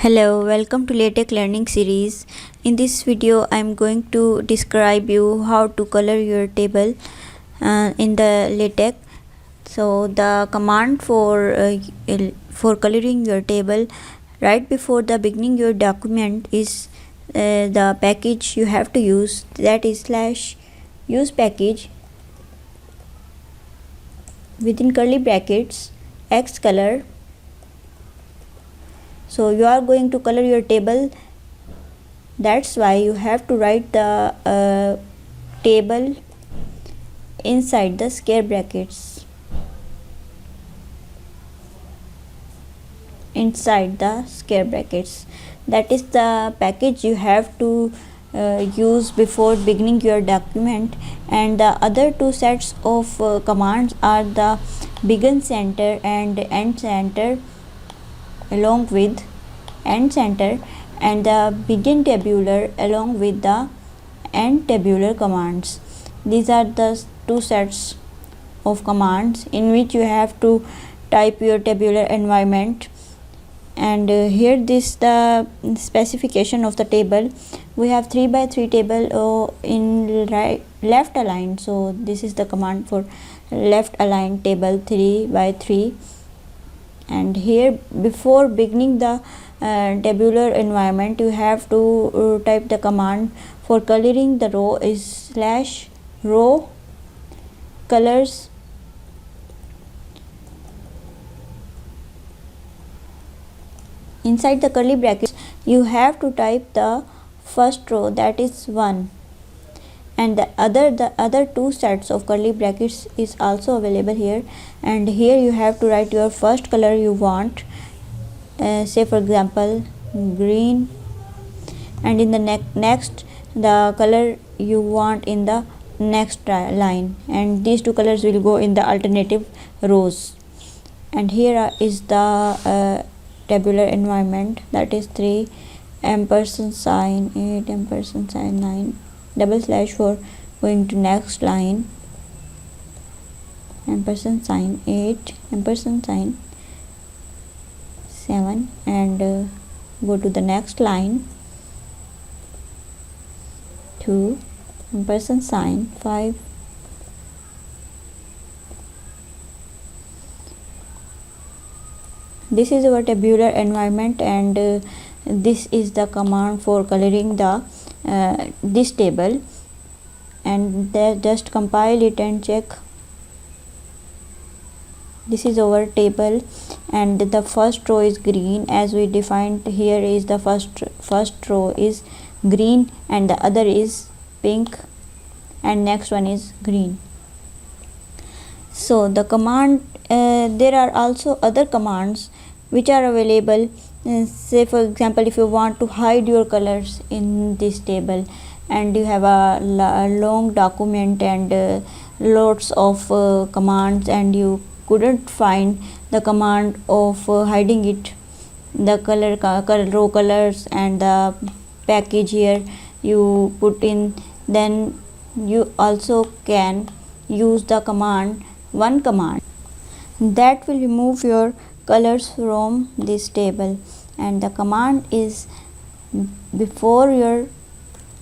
Hello, welcome to LaTeX learning series. In this video I am going to describe you how to color your table in the LaTeX. So the command for coloring your table right before the beginning your document is the package you have to use, that is /use package within curly brackets X color. So you are going to color your table, that's why you have to write the table inside the square brackets, that is the package you have to use before beginning your document. And the other two sets of commands are the begin center and end center, along with end center, and the begin tabular along with the end tabular commands. These are the two sets of commands in which you have to type your tabular environment. And here this the specification of the table. We have 3 by 3 table in left align, so this is the command for left align table 3 by 3. And here before beginning the tabular environment you have to type the command for coloring the row is /row colors inside the curly brackets. You have to type the first row, that is 1, and the other two sets of curly brackets is also available here. And here you have to write your first color you want, say for example green, and in the next the color you want in the next line, and these two colors will go in the alternative rows. And here is the tabular environment, that is 3 ampersand sign 8 ampersand sign 9 / for going to next line, ampersand sign 8 ampersand sign 7, and go to the next line 2 ampersand sign 5. This is our tabular environment, and this is the command for coloring the this table. And just compile it and check. This is our table, and the first row is green as we defined. Here is the first row is green, and the other is pink, and next one is green. So the command there are also other commands which are available. Say for example, if you want to hide your colors in this table and you have a long document and lots of commands, and you couldn't find the command of hiding it, the color row colors and the package here you put in, then you also can use the command that will remove your colors from this table. And the command is before your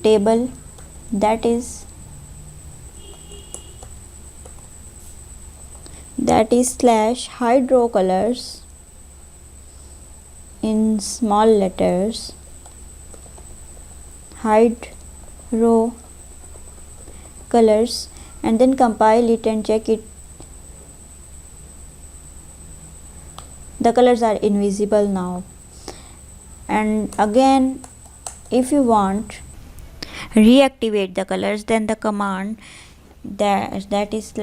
table, that is /hide row colors in small letters, hide row colors, and then compile it and check it. The colors are invisible now. And again, if you want reactivate the colors, then the command that is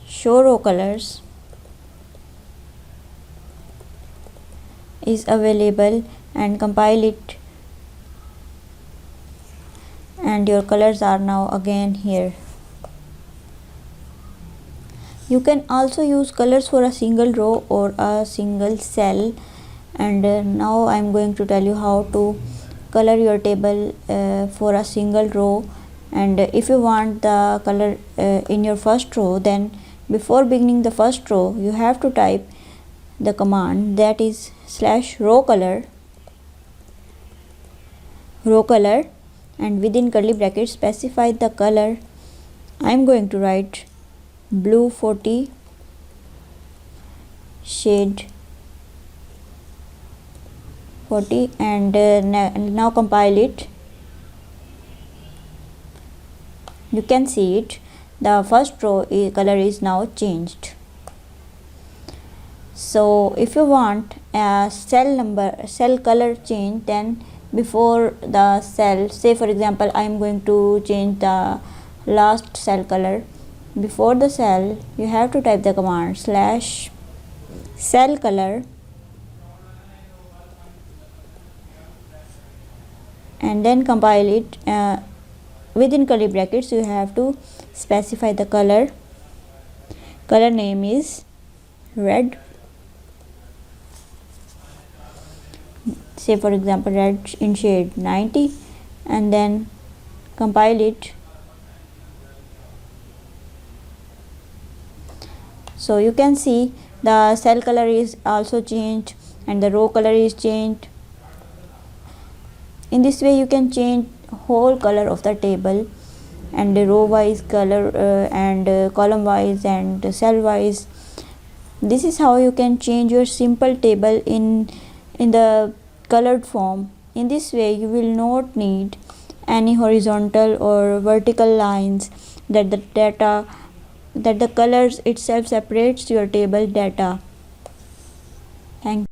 /show row colors is available, and compile it, and your colors are now again here. You can also use colors for a single row or a single cell. And now I am going to tell you how to color your table for a single row. And if you want the color in your first row, then before beginning the first row you have to type the command that is slash row color, and within curly brackets specify the color. I am going to write blue 40 shade 40 and now compile it. You can see it, the first row color is now changed. So if you want a cell color change, then before the cell, say for example I am going to change the last cell color, before the cell you have to type the command slash cell color and then compile it. Within curly brackets you have to specify the color name is red, say for example red in shade 90, and then compile it. So you can see the cell color is also changed and the row color is changed. In this way you can change whole color of the table, and the row wise color and column wise and cell wise. This is how you can change your simple table in the colored form. In this way you will not need any horizontal or vertical lines that the colors itself separates your table data. Thank you.